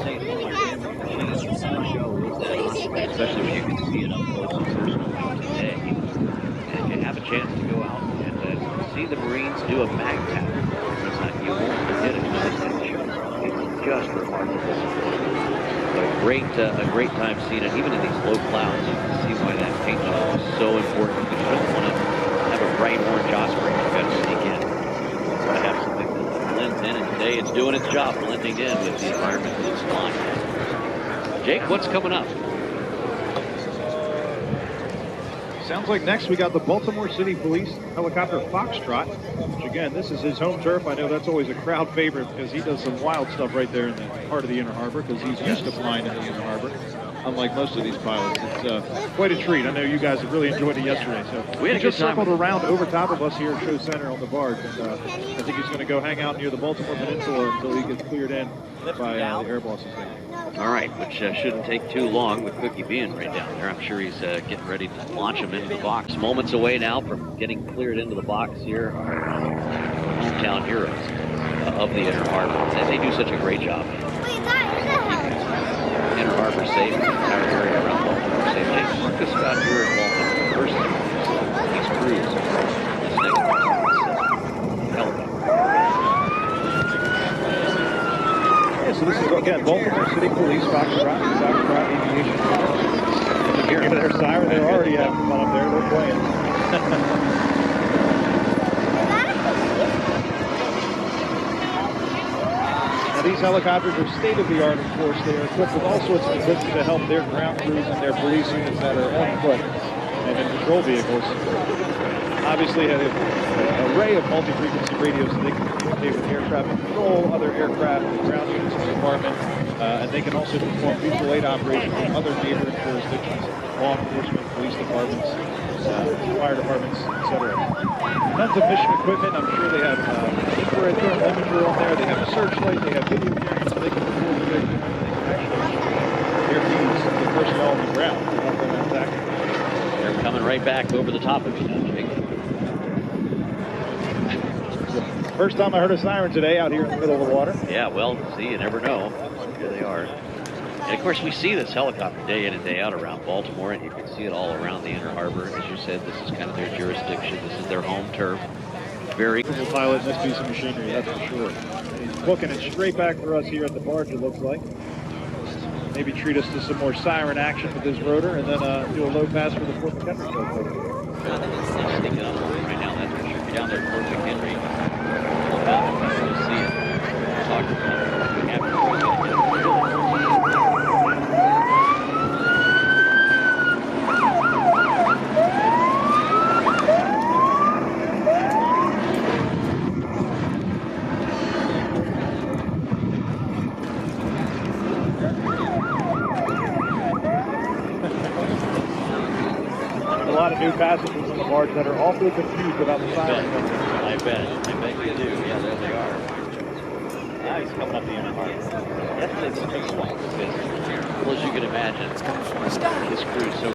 say to my family, show is that, especially if you can see it up close and personal today. And you have a chance to go out and see the Marines do a mag tap. You won't forget it. It's just remarkable. But a great time seeing it, even in these low clouds. You can see why that paint job is so important, because you don't want to have a bright orange osprey. You've got to sneak in. You've got to have something that blends in, and today it's doing its job, blending in with the environment that it's flying. Jake, what's coming up? Sounds like next we got the Baltimore City Police helicopter Foxtrot, which again, this is his home turf. I know that's always a crowd favorite because he does some wild stuff right there in the heart of the Inner Harbor, because he's used to flying in the Inner Harbor, unlike most of these pilots. It's quite a treat. I know you guys have really enjoyed it yesterday. So we had just circled around over top of us here at Show Center on the barge. And, I think he's going to go hang out near the Baltimore Peninsula until he gets cleared in by the air bosses there. All right, which shouldn't take too long with Cookie being right down there. I'm sure he's getting ready to launch him into the box. Moments away now from getting cleared into the box here are hometown heroes of the Inner Harbor. And they do such a great job. Inner Harbor safe, the entire area around Baltimore safe. Jake Marcus got here in Baltimore first. These crews. This next helicopter. So this is, again, Baltimore City Police, Foxtrot Aviation. You hear their siren, they're already having fun up there, they're playing. Now these helicopters are state-of-the-art, of course. They are equipped with all sorts of equipment to help their ground crews and their police units that are on foot and in patrol vehicles. Obviously have an array of multi-frequency radios so they can communicate with air traffic control, other aircraft, ground units in the department, and they can also perform mutual aid operations in other neighboring jurisdictions, law enforcement, police departments, fire departments, etc. Tons of mission equipment. I'm sure they have infrared thermal imager on there. They have a searchlight. They have video cameras so they can record the victim. They can actually hear the personnel on the ground to help them attack. They're coming right back over the top of you now, Jake. First time I heard a siren today out here in the middle of the water. Yeah, well, see, you never know. Here they are. And of course, we see this helicopter day in and day out around Baltimore, and you can see it all around the Inner Harbor. As you said, this is kind of their jurisdiction. This is their home turf. Very cool pilot in this piece of machinery, that's for sure. He's booking it straight back for us here at the barge, it looks like. Maybe treat us to some more siren action with his rotor, and then do a low pass for the Fort McHenry. It's sneaking up right now, that's for sure. Down there at Fort McHenry. You'll see it. Talk about what we have a lot of new passengers on the barge that are awfully confused about the siren. I bet you do. Yeah, there they are. Now he's coming up the Inner Harbor. Yesterday this takes a while because, well, as you can imagine, this crew is so